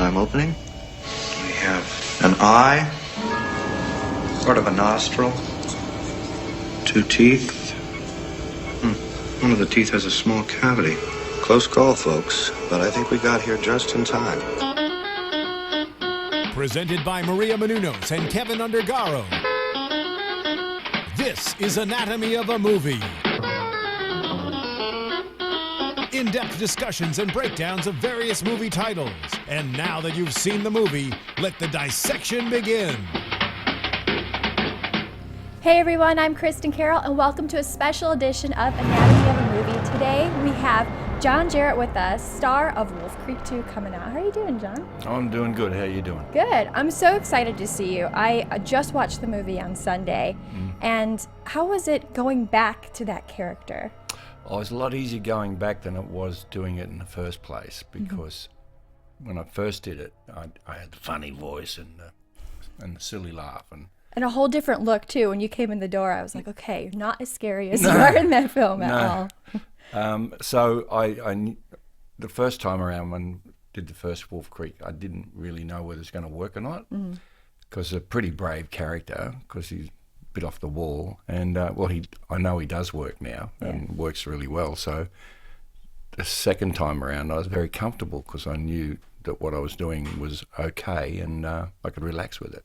I'm opening. We have an eye, sort of a nostril, 2 teeth. One of the teeth has a small cavity. Close call, folks, but I think we got here just in time. Presented by Maria Menounos and Kevin Undergaro. This is Anatomy of a Movie. In-depth discussions and breakdowns of various movie titles. And now that you've seen the movie, let the dissection begin. Hey everyone, I'm Kristin Carole, and welcome to a special edition of Anatomy of a Movie. Today we have Jarratt with us, star of Wolf Creek 2 coming out. How are you doing, John? I'm doing good. How are you doing? Good. I'm so excited to see you. I just watched the movie on Sunday, and how was it going back to that character? Oh, it was a lot easier going back than it was doing it in the first place, because when I first did it, I had the funny voice and the silly laugh. And a whole different look, too. When you came in the door, I was like, okay, you're not as scary as you are in that film at all. So I the first time around when I did the first Wolf Creek, I didn't really know whether it was going to work or not, because a pretty brave character, because he's a bit off the wall, and I know he does work now and works really well. So the second time around, I was very comfortable because I knew that what I was doing was okay, and I could relax with it.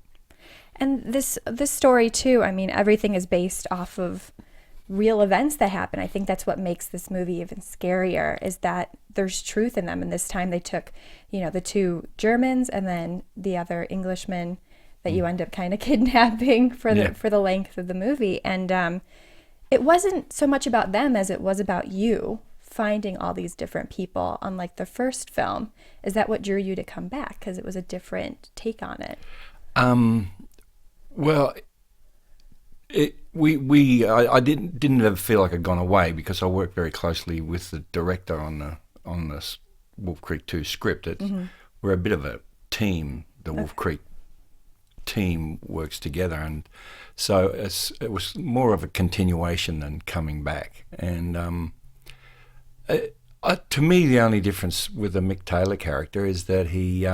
And this story, too, I mean, everything is based off of real events that happen. I think that's what makes this movie even scarier, is that there's truth in them. And this time they took, the 2 Germans and then the other Englishman that you end up kind of kidnapping for the length of the movie. And it wasn't so much about them as it was about you finding all these different people, unlike the first film. Is that what drew you to come back? Because it was a different take on it. Well, I didn't ever feel like I'd gone away, because I worked very closely with the director on the Wolf Creek 2 script. We're a bit of a team. The Wolf Creek team works together, and so it was more of a continuation than coming back. And to me, the only difference with the Mick Taylor character is that he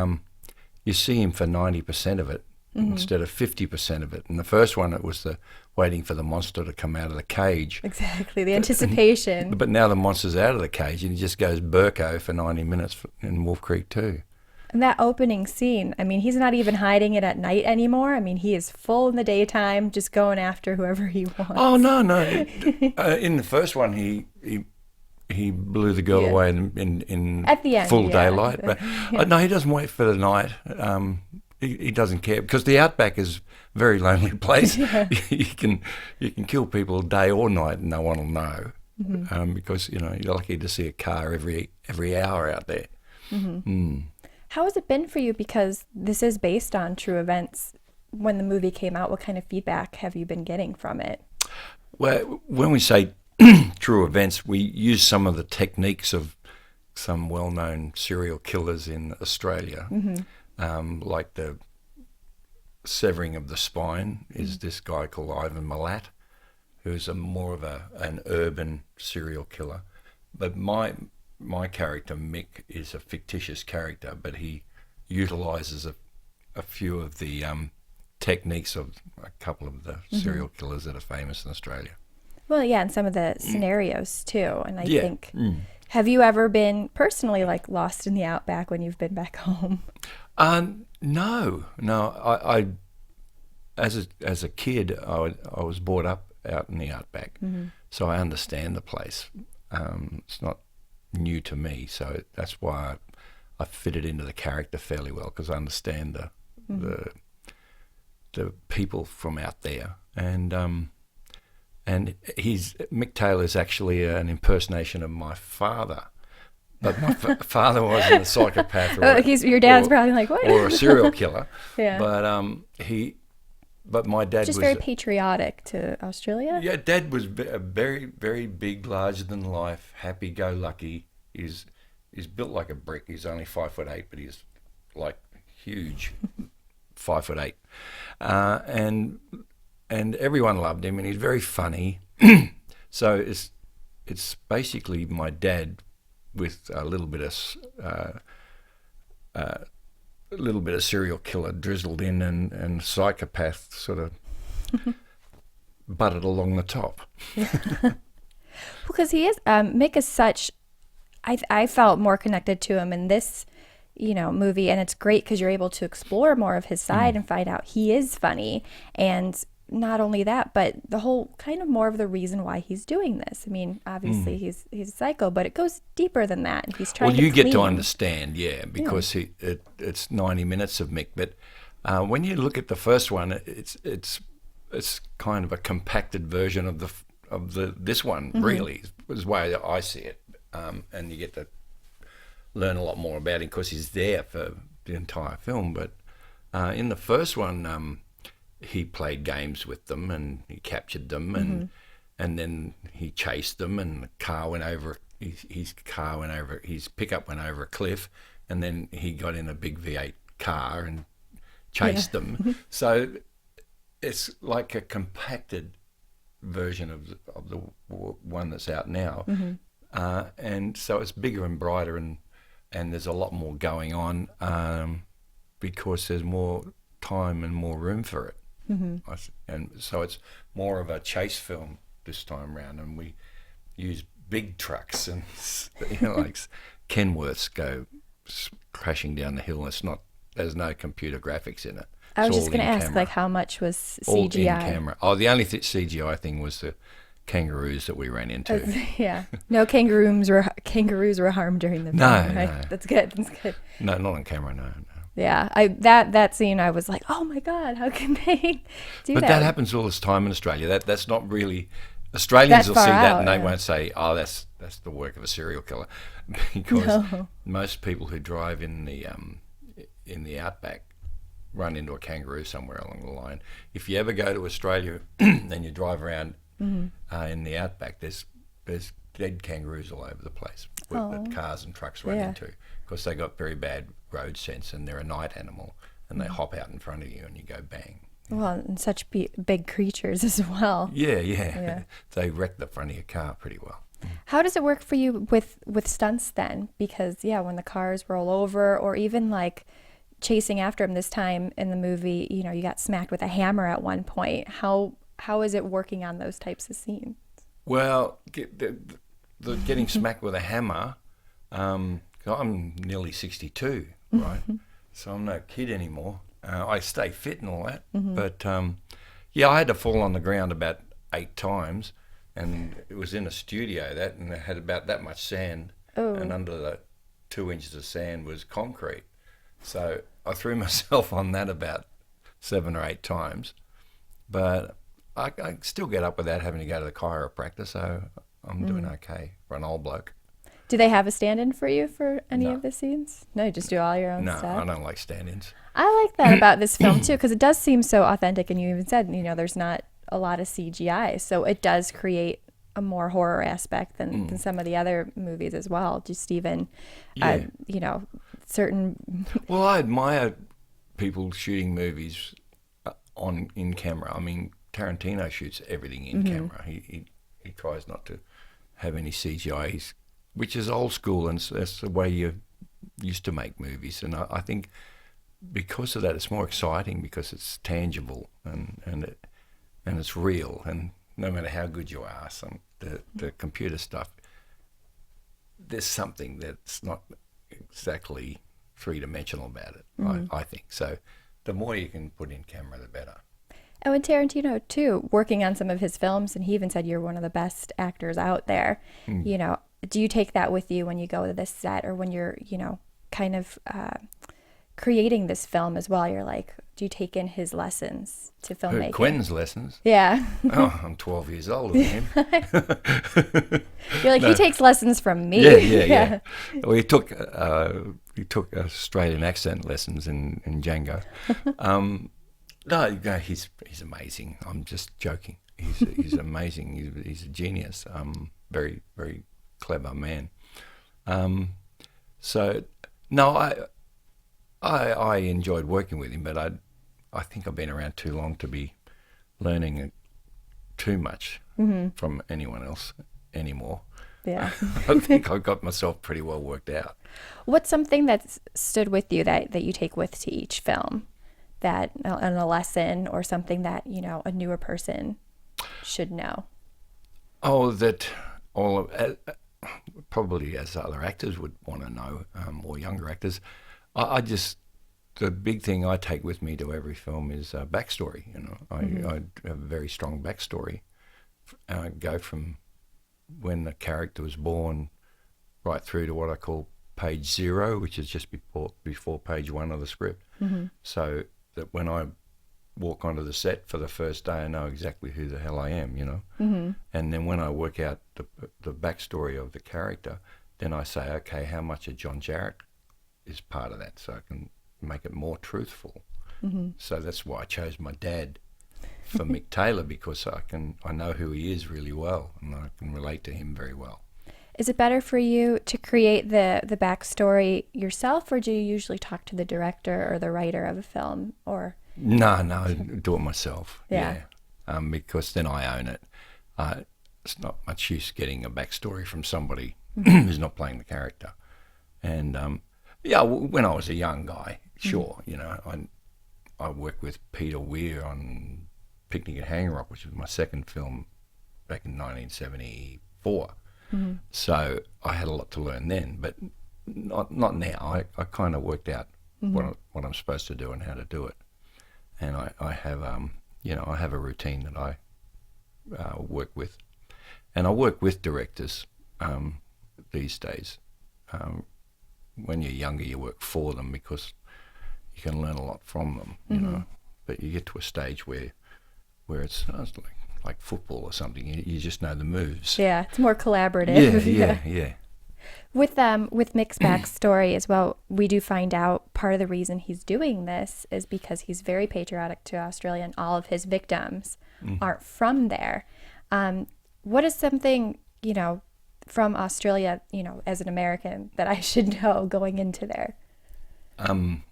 you see him for 90% of it. Instead of 50% of it. In the first one, it was the waiting for the monster to come out of the cage. Exactly, the anticipation. But now the monster's out of the cage, and he just goes Burko for 90 minutes in Wolf Creek 2. And that opening scene, I mean, he's not even hiding it at night anymore. I mean, he is full in the daytime, just going after whoever he wants. Oh, no. In the first one, he blew the girl away in at the end, full daylight. But no, he doesn't wait for the night. He doesn't care, because the outback is a very lonely place. You can kill people day or night and no one will know, because you're lucky to see a car every hour out there. How has it been for you, because this is based on true events? When the movie came out, what kind of feedback have you been getting from it? Well, when we say true events, we use some of the techniques of some well-known serial killers in Australia. Like the severing of the spine is this guy called Ivan Milat, who's more of an urban serial killer. But my character, Mick, is a fictitious character, but he utilises a few of the techniques of a couple of the serial killers that are famous in Australia. Well, yeah, and some of the scenarios too. And I think, have you ever been personally lost in the outback when you've been back home? No. I as a kid, I was brought up out in the outback, so I understand the place. It's not new to me, so that's why I fitted into the character fairly well, because I understand the people from out there, and Mick Taylor is actually an impersonation of my father. But my father wasn't a psychopath, your dad's probably like, what? Or a serial killer. But my dad just was very patriotic to Australia. Yeah, Dad was a very, very big, larger than life, happy-go-lucky. He's built like a brick. He's only 5'8", but he's like huge, 5'8", and everyone loved him, and he's very funny. So it's basically my dad with a little bit of a little bit of serial killer drizzled in, and psychopath sort of butted along the top. Because he is, Mick is such, I felt more connected to him in this, movie, and it's great because you're able to explore more of his side and find out he is funny, and not only that, but the whole kind of more of the reason why he's doing this. I mean, obviously he's a psycho, but it goes deeper than that. And he's trying. Well, you get to understand, because it's 90 minutes of Mick. But when you look at the first one, it's kind of a compacted version of this one. Really, is the way I see it, and you get to learn a lot more about him because he's there for the entire film. But in the first one, he played games with them and he captured them, and then he chased them, and the car went over. His pickup went over a cliff, and then he got in a big V8 car and chased them. So it's like a compacted version of the one that's out now, and so it's bigger and brighter, and there's a lot more going on because there's more time and more room for it. And so it's more of a chase film this time round, and we use big trucks, and like Kenworths go crashing down the hill. There's no computer graphics in it. I was just going to ask, like, how much was CGI? All in camera. Oh, the only CGI thing was the kangaroos that we ran into. Yeah, no kangaroos were harmed during the film. No, right? no. That's good. No, not on camera. No. Yeah, that scene, I was like, oh my God, how can they do that? But that happens all this time in Australia. That's not really, Australians will see that and they won't say, oh, that's the work of a serial killer, because most people who drive in the outback run into a kangaroo somewhere along the line. If you ever go to Australia and you drive around in the outback, there's dead kangaroos all over the place that cars and trucks run into, because they got very bad road sense, and they're a night animal, and they hop out in front of you and you go bang. Well, and such big creatures as well. Yeah. They wreck the front of your car pretty well. How does it work for you with stunts then? Because when the cars roll over, or even like chasing after him this time in the movie, you got smacked with a hammer at one point. How is it working on those types of scenes? Well, the getting smacked with a hammer, I'm nearly 62, right? So I'm no kid anymore. I stay fit and all that. But, I had to fall on the ground about 8 times, and it was in a studio, and it had about that much sand, and under the 2 inches of sand was concrete. So I threw myself on that about 7 or 8 times. But I still get up without having to go to the chiropractor, so I'm doing okay for an old bloke. Do they have a stand-in for you for any of the scenes? No, you just do all your own stuff? No, I don't like stand-ins. I like that about this film, too, because it does seem so authentic, and you even said, there's not a lot of CGI, so it does create a more horror aspect than some of the other movies as well. Just even, certain... Well, I admire people shooting movies in camera. I mean, Tarantino shoots everything in camera. He tries not to have any CGI, which is old school, and that's the way you used to make movies. And I think because of that, it's more exciting because it's tangible and it's real. And no matter how good you are, the computer stuff, there's something that's not exactly three-dimensional about it. I think so. The more you can put in camera, the better. And with Tarantino, too, working on some of his films, and he even said you're one of the best actors out there, do you take that with you when you go to this set, or when you're, kind of creating this film as well? You're like, do you take in his lessons to filmmaking? Quinn's lessons? Yeah. Oh, I'm 12 years older than him. You're like, he takes lessons from me. Yeah. Well, he took Australian accent lessons in Django. No, he's amazing. I'm just joking. He's amazing. He's a genius. Very, very clever man. So no, I enjoyed working with him, but I think I've been around too long to be learning too much from anyone else anymore. Yeah. I think I got myself pretty well worked out. What's something that's stood with you that you take with to each film, that and a lesson or something that, you know, a newer person should know? Oh, that all of, probably as other actors would want to know, or younger actors, I just, the big thing I take with me to every film is backstory. You know, I have a very strong backstory. I go from when the character was born right through to what I call page 0, which is just before page 1 of the script. So that when I walk onto the set for the first day, I know exactly who the hell I am, you know. And then when I work out the backstory of the character, then I say, okay, how much of John Jarratt is part of that, so I can make it more truthful. So that's why I chose my dad for Mick Taylor, because I know who he is really well, and I can relate to him very well. Is it better for you to create the backstory yourself, or do you usually talk to the director or the writer of a film? Or No, I do it myself. Yeah. Because then I own it. It's not much use getting a backstory from somebody who's not playing the character. And when I was a young guy, sure, you know, I worked with Peter Weir on Picnic at Hang Rock, which was my second film back in 1974. So I had a lot to learn then, but not now. I kind of worked out what I'm supposed to do and how to do it. And I have I have a routine that I work with, and I work with directors these days. When you're younger, you work for them because you can learn a lot from them, you know. But you get to a stage where it's like football or something. You just know the moves. yeah, it's more collaborative. Yeah. With Mick's backstory as well, we do find out part of the reason he's doing this is because he's very patriotic to Australia, and all of his victims aren't from there. What is something, you know, from Australia, you know, as an American, that I should know going into there? I'm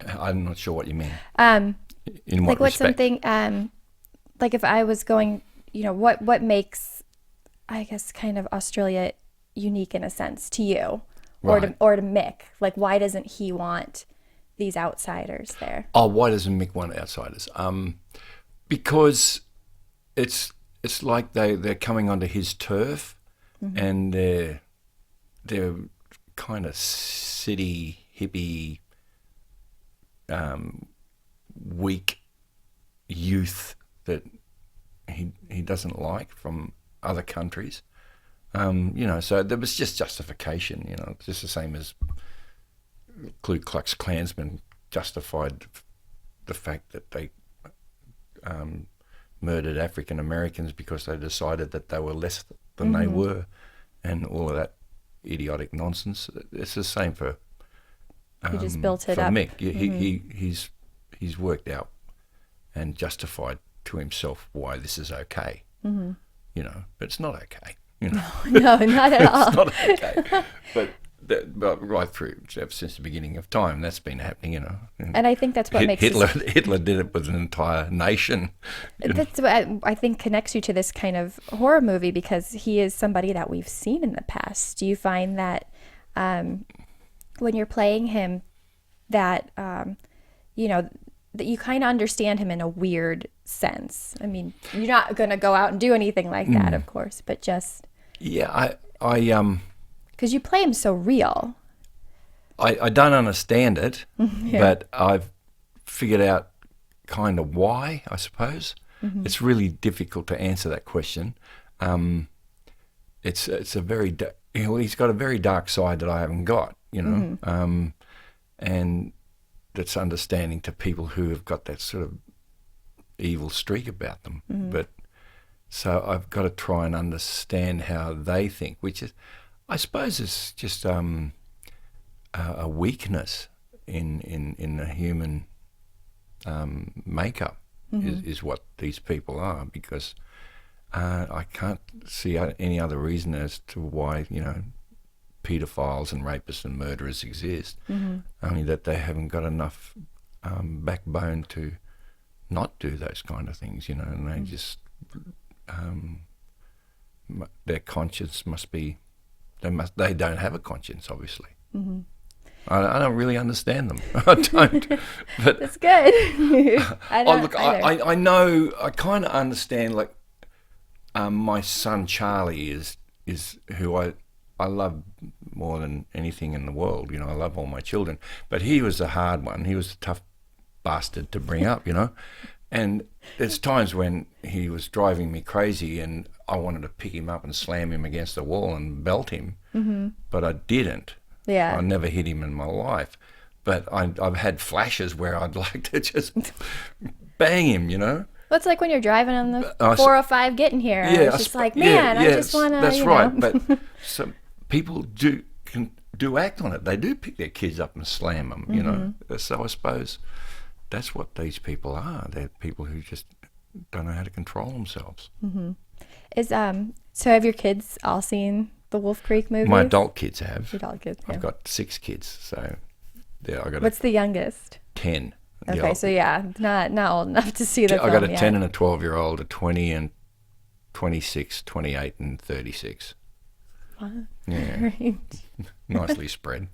not sure what you mean. In what like what's respect? something like if I was going, you know, what makes, I guess, kind of Australia unique in a sense to you, or Right. to Mick? Like, why doesn't he want these outsiders there? Oh, why doesn't Mick want outsiders? Because it's like they're coming onto his turf, and they're kind of city hippie, weak youth that he doesn't like from other countries. You know, so there was just justification, you know, just the same as Ku Klux Klansmen justified the fact that they murdered African Americans because they decided that they were less than they were, and all of that idiotic nonsense. It's the same for He just built it for up. Mick. He's worked out and justified to himself why this is okay. You know, but it's not okay. You know, No, not at all. it's not okay. But right through since the beginning of time, that's been happening. You know, And I think that's what makes Hitler did it with an entire nation. that's what I think connects you to this kind of horror movie, because he is somebody that we've seen in the past. Do you find that when you're playing him, that you know, that you kind of understand him in a weird sense? I mean, you're not going to go out and do anything like that, of course, but just Yeah, I because you play him so real. I don't understand it, but I've figured out kind of why, I suppose. It's really difficult to answer that question. It's a very he's got a very dark side that I haven't got, you know, and that's understanding to people who have got that sort of evil streak about them. But so I've got to try and understand how they think, which is, I suppose, is just a weakness in the human makeup is what these people are, because I can't see any other reason as to why, you know, paedophiles and rapists and murderers exist, only that they haven't got enough backbone to not do those kind of things, you know, and they just their conscience must be They don't have a conscience, obviously. Mm-hmm. I don't really understand them. I don't. But That's good. I don't look, either. I know. I kind of understand. Like, my son Charlie is who I love more than anything in the world. You know, I love all my children, but he was the hard one. He was the tough bastard to bring up. You know, and there's times when he was driving me crazy, and I wanted to pick him up and slam him against the wall and belt him, but I didn't. Yeah. I never hit him in my life, but I've had flashes where I'd like to just bang him, you know. Well, it's like when you're driving on the 405 getting here. Yeah, I was just like, man, I just want to. That's right. But some people do act on it. They do pick their kids up and slam them, you know. So I suppose that's what these people are. They're people who just don't know how to control themselves. So have your kids all seen the Wolf Creek movies? My adult kids have. Adult kids. Yeah. I've got 6 kids, so yeah, I got. What's the youngest? 10. Okay, so yeah, not old enough to see the film I got a yet. 10 and a 12-year-old, a 20 and 26, 28 and 36. Wow. Yeah. Great. Nicely spread.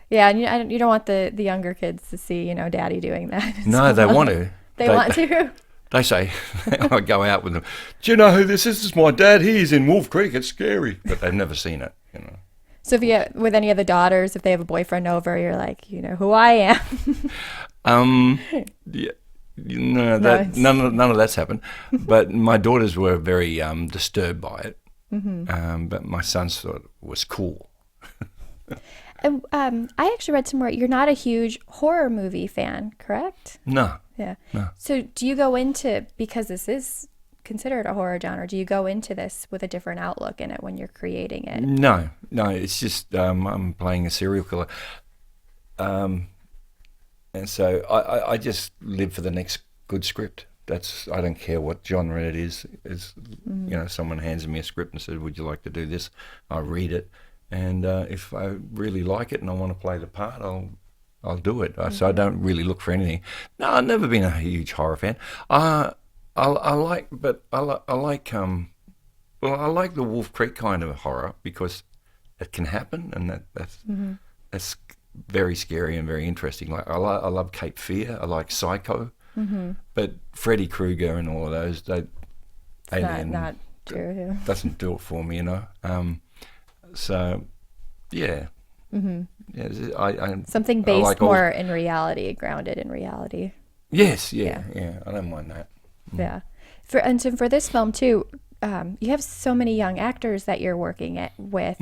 Yeah, and you don't want the younger kids to see, you know, Daddy doing that. No, they want to. They want to. They say, I go out with them, do you know who this is? This is my dad. He's in Wolf Creek. It's scary. But they've never seen it, you know. So with any of the daughters, if they have a boyfriend over, you're like, you know who I am. Yeah, none of that's happened. But my daughters were very disturbed by it. But my son thought it was cool. And, I actually read somewhere you're not a huge horror movie fan, correct? No. Yeah. No. So do you go into, because this is considered a horror genre, do you go into this with a different outlook in it when you're creating it? No, it's just I'm playing a serial killer. And so I just live for the next good script. I don't care what genre it is. You know, someone hands me a script and says, would you like to do this? I read it. And if I really like it and I want to play the part, I'll do it. So I don't really look for anything. No, I've never been a huge horror fan. I like the Wolf Creek kind of horror because it can happen, and that's very scary and very interesting. Like I love Cape Fear. I like Psycho, but Freddy Krueger and all of those, Alien not true. doesn't do it for me, you know. So, yeah. Yeah, something based like more in reality, grounded in reality. Yes, yeah. I don't mind that. Yeah. So for this film too, you have so many young actors that you're working with.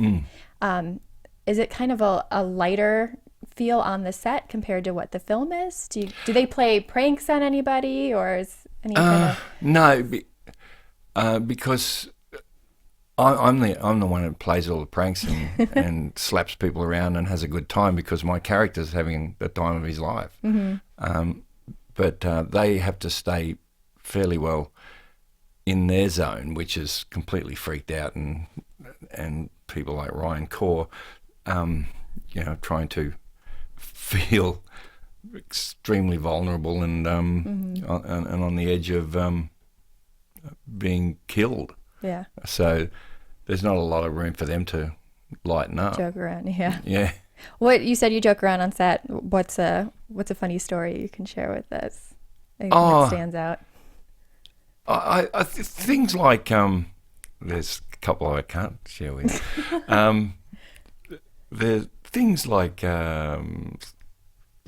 Is it kind of a lighter feel on the set compared to what the film is? Do they play pranks on anybody, or is any kind of... No, because I'm the one who plays all the pranks and slaps people around and has a good time because my character's having the time of his life. But they have to stay fairly well in their zone, which is completely freaked out, and people like Ryan Corr, you know, trying to feel extremely vulnerable and on the edge of being killed. Yeah. So there's not a lot of room for them to lighten up. Joke around, yeah. Yeah. What you said you joke around on set. What's a funny story you can share with us? That stands out. Things like there's a couple I can't share with you. There's things like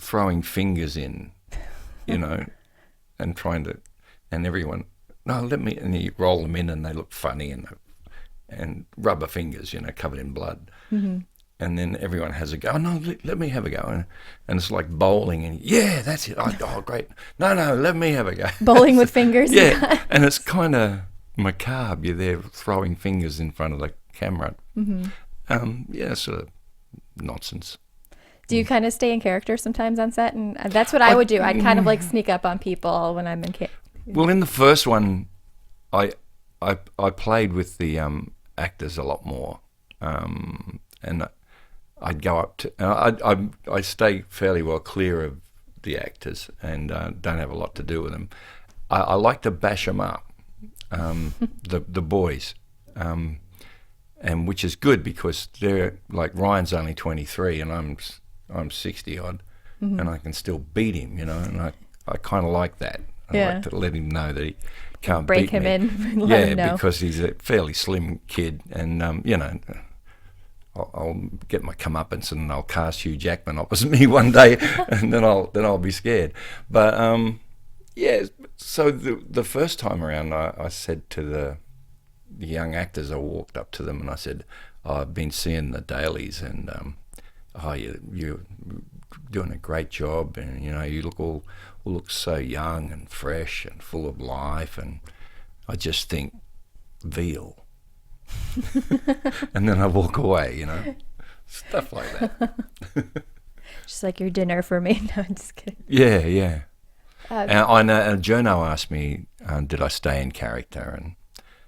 throwing fingers in, you know, and trying to, and everyone, no, let me, and you roll them in and they look funny and rubber fingers, you know, covered in blood. And then everyone has a go. Oh, no, let me have a go. And it's like bowling. And yeah, that's it. Oh, great. No, let me have a go. Bowling with fingers? Yeah. And it's kind of macabre. You're there throwing fingers in front of the camera. Yeah, sort of nonsense. Do you kind of stay in character sometimes on set? And that's what I would do. I'd kind of like sneak up on people when I'm in character. Well, in the first one, I played with the actors a lot more. And I'd go up to, I stay fairly well clear of the actors and don't have a lot to do with them. I like to bash them up, the boys, and which is good because they're like Ryan's only 23 and I'm 60 odd, and I can still beat him, you know, and I kind of like that. I like to let him know that he can't break beat him me. in and let him know. Because he's a fairly slim kid, and you know, I'll get my comeuppance and I'll cast Hugh Jackman opposite me one day, and then I'll be scared. But yeah, so the first time around, I said to the young actors, I walked up to them and I said, I've been seeing the dailies, and you're doing a great job, and you know, you look so young and fresh and full of life, and I just think veal. And then I walk away, you know, stuff like that. Just like your dinner for me. No, I'm just kidding. Yeah. And I know, and Jono asked me, did I stay in character, and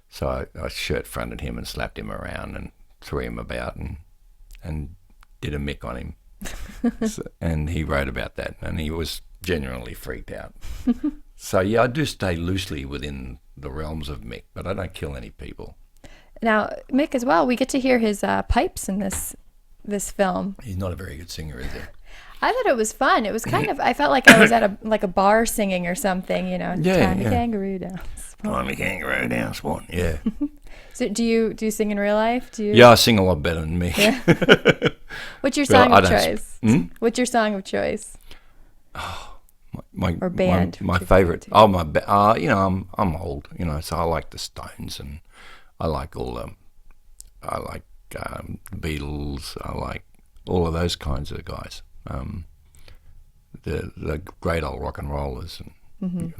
so I shirt fronted him and slapped him around and threw him about and did a Mick on him. And he wrote about that, and he was genuinely freaked out. So yeah, I do stay loosely within the realms of Mick, but I don't kill any people. Now, Mick as well, we get to hear his pipes in this film. He's not a very good singer, is he? I thought it was fun. It was kind of, I felt like I was at a bar singing or something, you know. Time to kangaroo down. Time to kangaroo down, Swan. Yeah. So do you sing in real life? Yeah, I sing a lot better than Mick. Yeah. What's your song of choice? What's your song of choice? My or band? My favorite. Oh, you know, I'm old, you know, so I like the Stones, and I like the Beatles. I like all of those kinds of guys. The great old rock and rollers, and you know,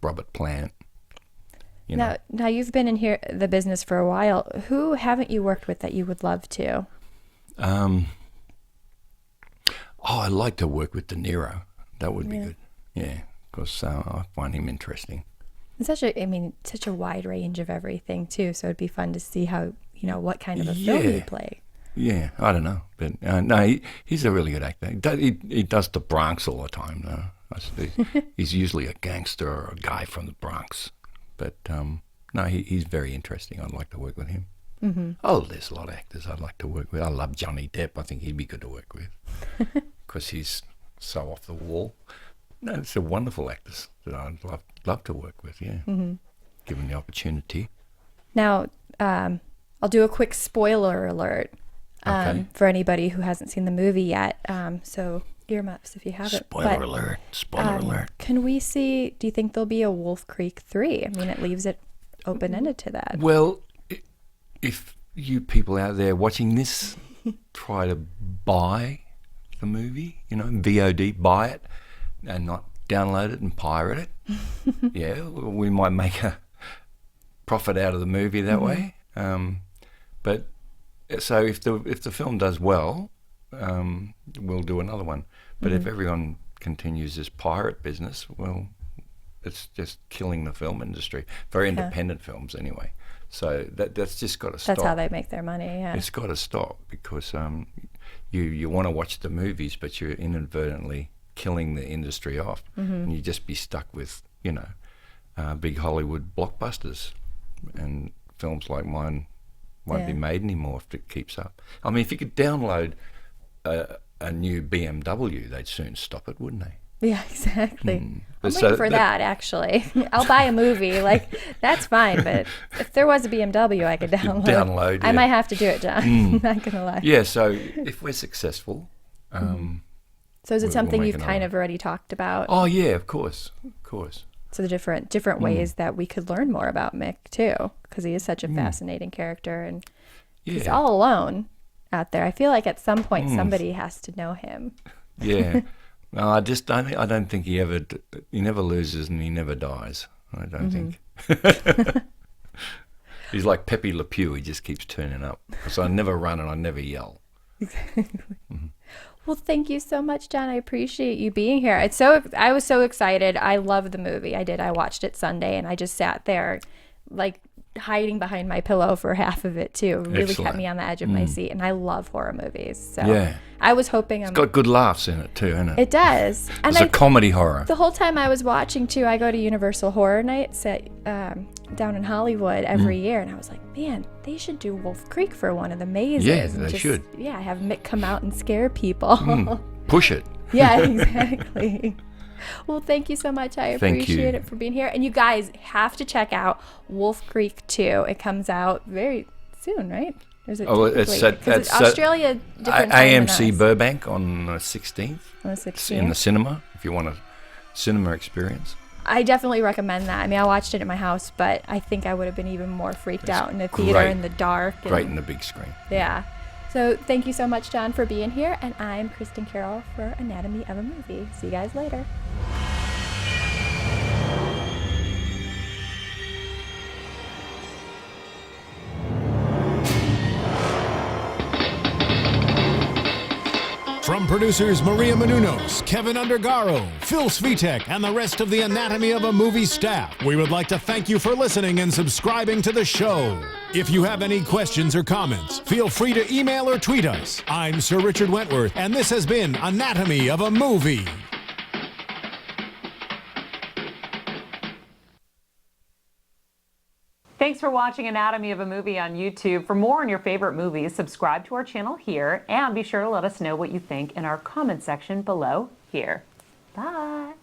Robert Plant. You know. Now you've been in the business for a while. Who haven't you worked with that you would love to? I'd like to work with De Niro. That would be good. Yeah, because I find him interesting. It's such a wide range of everything too. So it'd be fun to see how, you know, what kind of a film you play. Yeah, I don't know, but no, he's a really good actor. He does the Bronx all the time. He's usually a gangster or a guy from the Bronx, but no, he's very interesting. I'd like to work with him. Mm-hmm. Oh, there's a lot of actors I'd like to work with. I love Johnny Depp. I think he'd be good to work with because he's so off the wall. No, it's a wonderful actors that I'd love to work with. Yeah, given the opportunity. Now, I'll do a quick spoiler alert. For anybody who hasn't seen the movie yet. So earmuffs if you haven't. Spoiler alert. Can we see, do you think there'll be a Wolf Creek 3? I mean, it leaves it open-ended to that. Well, if you people out there watching this try to buy the movie, you know, VOD, buy it and not download it and pirate it, yeah, we might make a profit out of the movie that way. But so if the film does well, we'll do another one. But if everyone continues this pirate business, well, it's just killing the film industry for independent films anyway. So that's just got to stop. That's how they make their money. Yeah, it's got to stop because you want to watch the movies, but you're inadvertently killing the industry off, and you just be stuck with, you know, big Hollywood blockbusters, and films like mine won't be made anymore if it keeps up. I mean, if you could download a new BMW, they'd soon stop it, wouldn't they? Yeah, exactly. I'm waiting for that, actually. I'll buy a movie. Like, that's fine, but if there was a BMW I could download. I might have to do it, John. I'm not going to lie. Yeah, so if we're successful... So is it something you've kind of already talked about? Oh, yeah, of course. So the different ways that we could learn more about Mick, too, because he is such a fascinating character, and he's all alone out there. I feel like at some point somebody has to know him. Yeah. No, I don't think he never loses and he never dies. I don't think. He's like Pepe Le Pew. He just keeps turning up. So I never run and I never yell. Exactly. Well, thank you so much, John. I appreciate you being here. I was so excited. I loved the movie. I did. I watched it Sunday, and I just sat there, like, hiding behind my pillow for half of it too. It really kept me on the edge of my seat, and I love horror movies. So I was hoping it's got good laughs in it too, isn't it? It does. And it's a comedy horror. The whole time I was watching too, I go to Universal Horror Nights down in Hollywood every year, and I was like, man, they should do Wolf Creek for one of the mazes. Yeah, and they should. Yeah, have Mick come out and scare people. Push it. Yeah, exactly. Well, thank you so much. I appreciate it for being here. And you guys have to check out Wolf Creek 2. It comes out very soon, right? Or is it it's Australia different time AMC than us. Burbank on the 16th. On the 16th. In the cinema, if you want a cinema experience. I definitely recommend that. I mean, I watched it at my house, but I think I would have been even more freaked out in the theater in the dark. Great in the big screen. Yeah. So thank you so much, John, for being here. And I'm Kristin Carole for Anatomy of a Movie. See you guys later. From producers Maria Menounos, Kevin Undergaro, Phil Svitek, and the rest of the Anatomy of a Movie staff, we would like to thank you for listening and subscribing to the show. If you have any questions or comments, feel free to email or tweet us. I'm Sir Richard Wentworth, and this has been Anatomy of a Movie. Thanks for watching Anatomy of a Movie on YouTube. For more on your favorite movies, subscribe to our channel here, and be sure to let us know what you think in our comment section below here. Bye.